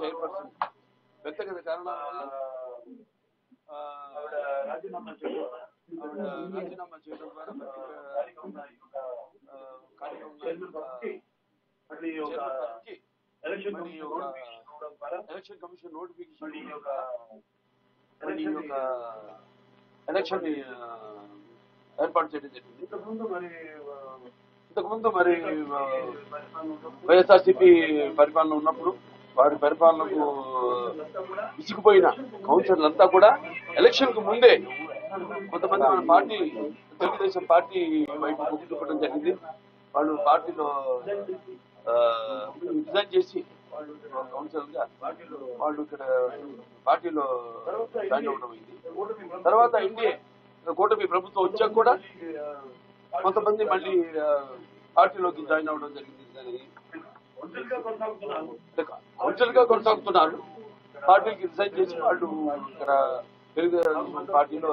Chairperson వ్యక్తిగత కారణాల వల్ల రాజీనామా చేయడం ద్వారా ఎలక్షన్ కమిషన్ నోటిఫికేషన్ ఎలక్షన్ ఏర్పాటు చేయడం జరిగింది. ఇంతకుముందు మరి వైఎస్ఆర్సీపీ పరిపాలన ఉన్నప్పుడు వారి పరిపాలనకు విసిగిపోయిన కౌన్సిలర్లంతా కూడా ఎలక్షన్ కు ముందే కొంతమంది మన పార్టీ తెలుగుదేశం పార్టీ వైపు మొగ్గు చూపడం జరిగింది. వాళ్ళు పార్టీలో రిజైన్ చేసి కౌన్సిలర్ గా వాళ్ళు ఇక్కడ పార్టీలో జాయిన్ అవడం అయింది. తర్వాత ఎన్డీఏ కూటమి ప్రభుత్వం వచ్చాక కూడా కొంతమంది మళ్ళీ పార్టీలోకి జాయిన్ అవ్వడం జరిగింది. కౌన్సిలర్ గా కొనసాగుతున్నారు. పార్టీకి రిజైన్ చేసి వాళ్ళు ఇక్కడ తెలుగుదేశం పార్టీలో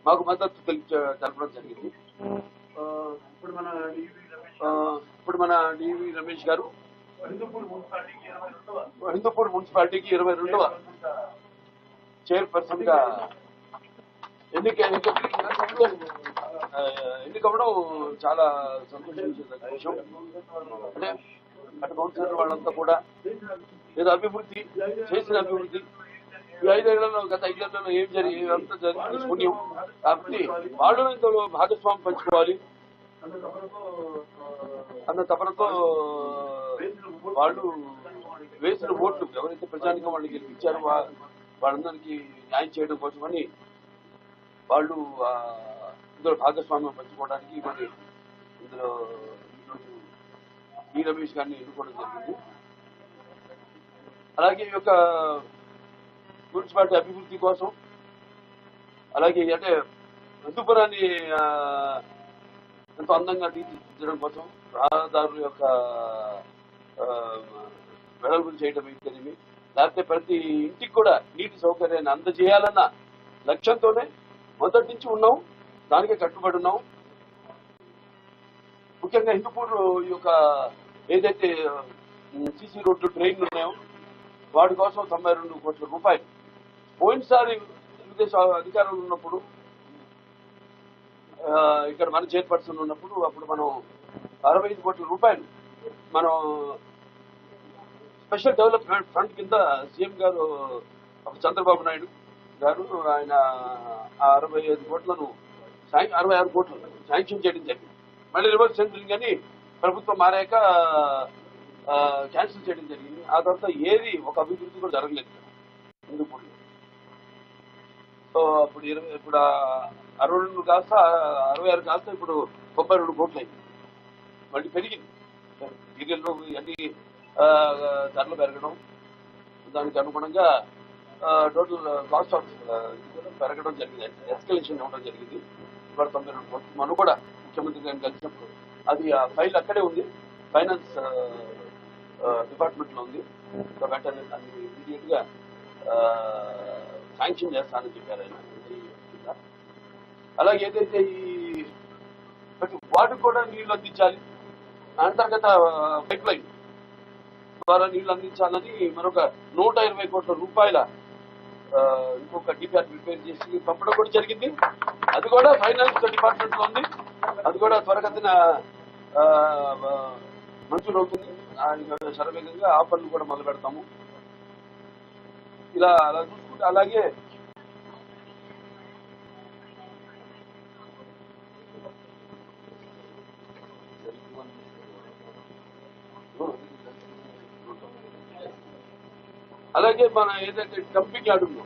మాకు మద్దతు తెలపడం జరిగింది. ఇప్పుడు మన డివి రమేష్ గారు హిందూపూర్ మున్సిపాలిటీకి 22వ చైర్పర్సన్ గా ఎన్నికవ్వడం చాలా సంతోషించదగ్గ విషయం. అంటే అటు కౌన్సిలర్ వాళ్ళంతా కూడా ఏదో అభివృద్ధి చేసిన అభివృద్ధి ఈ 5 ఏళ్లలో గత 5 ఏళ్లలో ఏం అంతా జరిగింది శూన్యం. కాబట్టి వాళ్ళు ఇందులో భాగస్వామి పంచుకోవాలి అన్న తపనతో వాళ్ళు వేసిన ఓట్లు ఎవరైతే ప్రజానికం వాళ్ళు గెలిపించారో వాళ్ళందరికీ న్యాయం చేయడం కోసమని వాళ్ళు ఇందులో భాగస్వామ్యం పంచుకోవడానికి మరి ఇందులో ఈ రమేష్ గారిని ఎన్నుకోవడం జరిగింది. అలాగే ఈ యొక్క మున్సిపాలిటీ అభివృద్ధి కోసం అలాగే అంటే హిందూపురాన్ని ఎంతో అందంగా తీర్చిదిద్దడం కోసం రహదారుల యొక్క వెడల్పులు చేయడం అయితేనేమి లేకపోతే ప్రతి ఇంటికి కూడా నీటి సౌకర్యాన్ని అందజేయాలన్న లక్ష్యంతోనే మొదటి నుంచి ఉన్నాం. దానికే కట్టుబడి ఉన్నాం. ముఖ్యంగా హిందూపూర్ ఈ యొక్క ఏదైతే సిసి రోడ్లు ట్రైన్లు ఉన్నాయో వాటి కోసం 92 కోట్ల రూపాయలు పోయినసారి తెలుగుదేశం అధికారంలో ఉన్నప్పుడు ఇక్కడ మన చైర్పర్సన్ ఉన్నప్పుడు అప్పుడు మనం 65 కోట్ల రూపాయలు మనం స్పెషల్ డెవలప్మెంట్ ఫండ్ కింద సీఎం గారు చంద్రబాబు నాయుడు గారు ఆయన 65 కోట్లను 66 కోట్లు శాంక్షన్ చేయడం జరిగింది. మళ్ళీ రివర్స్ సెంటరింగ్ అని ప్రభుత్వం మారాక క్యాన్సిల్ చేయడం జరిగింది. ఆ తర్వాత ఏది ఒక అభివృద్ధి కూడా జరగలేదు హిందూపూర్లో. సో అప్పుడు 62 కాస్త 66 కాస్త ఇప్పుడు 32 కోట్లు అయింది. మళ్ళీ పెరిగింది. డీజిల్ అన్ని ధరలు పెరగడం దానికి అనుగుణంగా టోటల్ కాస్ట్ ఆఫ్ పెరగడం జరిగింది. ఎస్కలేషన్ అవ్వడం జరిగింది. ఇవాళ 92 కోట్లు. మనం కూడా ముఖ్యమంత్రి గారిని కలిసినప్పుడు అది ఆ ఫైల్ అక్కడే ఉంది, ఫైనాన్స్ డిపార్ట్మెంట్ లో ఉంది. వెంటనే దాన్ని ఇమీడియట్ గా శాంక్షన్ చేస్తానని చెప్పారు ఆయన. అలాగే ఏదైతే ఈ ప్రతి వాటికి కూడా నీళ్లు అందించాలి, అంతర్గత పైప్ లైన్ ద్వారా నీళ్లు అందించాలని మరొక 120 కోట్ల రూపాయల ఇంకొక డిపిఆర్ ప్రిపేర్ చేసి పంపడం కూడా జరిగింది. అది కూడా ఫైనాన్స్ డిపార్ట్మెంట్ లో ఉంది. అది కూడా త్వరగతిన మంజూరు అవుతుంది. శరవేగంగా ఆ పనులు కూడా మొదలు పెడతాము. ఇలా అలా చూసుకుంటే అలాగే మన ఏదైతే డంపింగ్ యార్డ్ ఉందో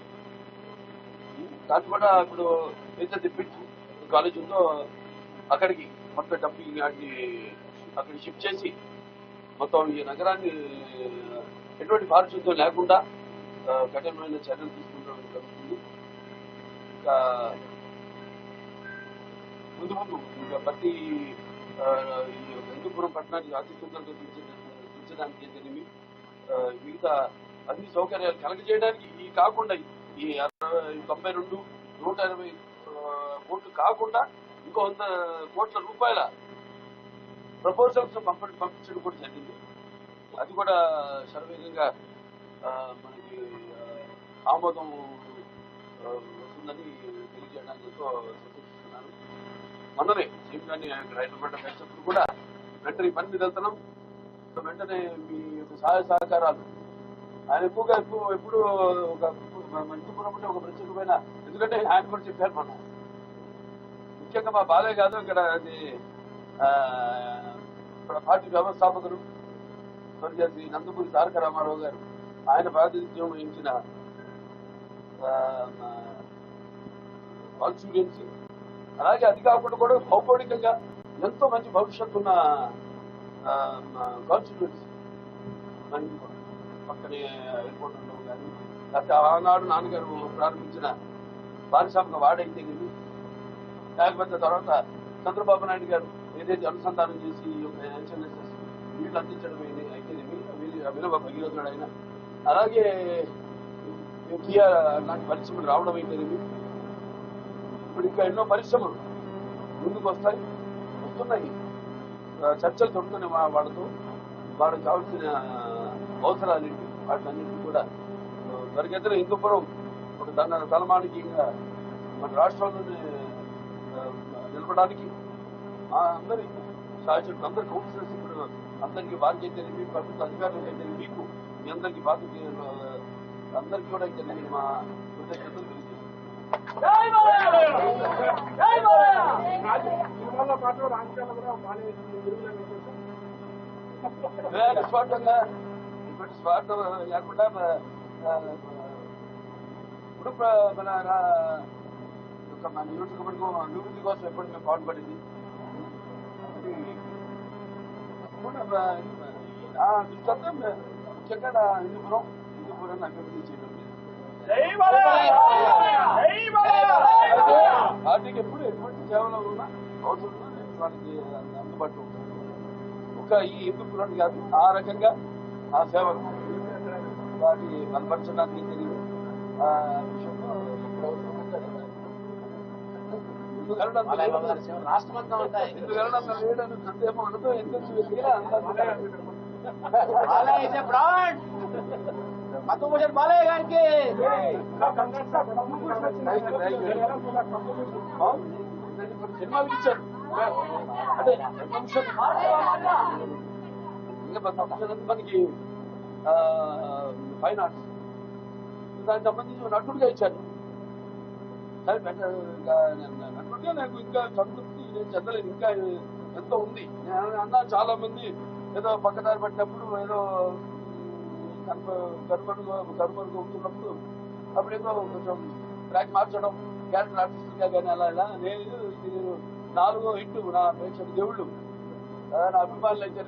దాన్ని కూడా ఇప్పుడు ఏదైతే పిట్ కాలేజ్ ఉందో అక్కడికి మొత్తం డంపింగ్ యార్డ్ని అక్కడికి షిఫ్ట్ చేసి మొత్తం ఈ నగరాన్ని ఎటువంటి పారిశుద్ధ్యం లేకుండా కఠినమైన చర్యలు తీసుకుంటడం జరుగుతుంది. ఇంకా ముందు ఇంకా ప్రతి హిందూపురం పట్టణానికి అతిశుద్ధంగా తీర్చడానికి జరిగింది. మిగతా అన్ని సౌకర్యాలు కలగజేయడానికి ఈ కాకుండా ఈ 92 120 కోట్లు కాకుండా ఇంకో 100 కోట్ల రూపాయల ప్రపోజల్స్ పంపించడం కూడా జరిగింది. అది కూడా శరవేగంగా మనకి ఆమోదం వస్తుందని తెలియజేయడానికి ఎంతో సంతోషిస్తున్నాను. మొన్ననే చీఫ్ గారిని హైదరాబాద్ కలిసినప్పుడు కూడా వెంటనే పని మీద వెళ్తున్నాం, వెంటనే మీ యొక్క సహాయ సహకారాలు ఆయన ఎప్పుడు ఒక మంచిపురం ఒక ప్రత్యేకమైన, ఎందుకంటే ఆయన కూడా చెప్పారు మొన్న, ముఖ్యంగా మా బాలయ్య కాదు ఇక్కడ ఇక్కడ పార్టీ వ్యవస్థాపకులు స్వర్గీయ శ్రీ నందమూరి తారక రామారావు గారు, ఆయన ప్రాతినిధ్యం వహించిన కాన్స్టిట్యూయెన్సీ, అలాగే అది కాకుండా కూడా భౌగోళికంగా ఎంతో మంచి భవిష్యత్తు ఉన్న కాన్స్టిట్యూయెన్సీ పక్కనే ఎయిర్పోర్ట్ ఉండవు కానీ, లేకపోతే ఆనాడు నాన్నగారు ప్రారంభించిన పారిశ్రామిక వాడైతే కానీ, లేకపోతే తర్వాత చంద్రబాబు నాయుడు గారు ఏదైతే అనుసంధానం చేసి హెచ్ఎన్ఎస్ఎస్ వీళ్ళు అందించడం అయితే విలువ భగీరథుడు అయినా, అలాగే కియా లాంటి పరిశ్రమలు రావడం అయితేనేమి, ఇప్పుడు ఇంకా ఎన్నో పరిశ్రమలు ముందుకు వస్తున్నాయి, చర్చలు జరుగుతున్నాయి వాళ్ళతో, వాళ్ళకి కావాల్సిన అవసరాలు వాటిలన్నింటినీ కూడా త్వరగతిన హిందూపురం ఒక తలమానికంగా మన రాష్ట్రంలోనే నిలబడానికి అందరి శాసకులు అందరి కౌన్సిలర్స్ ఇప్పుడు అందరికీ వారికి మీకు ప్రభుత్వ అధికారులకు అయితే మీకు మీ అందరికీ బాధ్యత అందరికీ కూడా అయితే నేను మా కృతజ్ఞతలు స్వార్థంగా ఇప్పటి స్వార్థం లేకుండా ఇప్పుడు మన నియోజకవర్గం అభివృద్ధి కోసం ఎప్పుడు మేము పాటుపడింది దృష్టి ముఖ్యంగా హిందూపురం అభివృద్ధి చేయడం పార్టీకి ఎప్పుడు ఎటువంటి సేవలో ఉన్నా అవసరం వాళ్ళకి అందుబాటులో ఉంటుంది. ఒక ఈ హిందూపురాన్ని కాదు, ఆ రకంగా ఆ సేవలు వాటి బలపరచడానికి తెలియదు రాష్ట్రమంతా ఉంటాయి. సందేహం అనతో ఎందుకు పద్మభూషణ్ బాలయ్య గారికి సినిమాలు ఇచ్చారు. అంటే ఇంకా పద్మభూషణ్ మనకి ఫైన్ ఆర్ట్స్ దానికి సంబంధించి నటుడుగా ఇచ్చారు. నటుడుగా నాకు ఇంకా సంతృప్తి నేను చెందలేదు, ఇంకా ఎంతో ఉంది. నేను అన్నా చాలా మంది ఏదో పక్కదారి పట్టినప్పుడు ఏదో కనుమరుగు అవుతున్నప్పుడు అప్పుడు ఏదో కొంచెం ట్రాక్ మార్చడం క్యారెక్టర్ ఆర్టిస్ట్గా కానీ అలా నేను 4వ హిట్ నా ప్రేక్షక దేవుళ్ళు నా అభిమానులు అయితే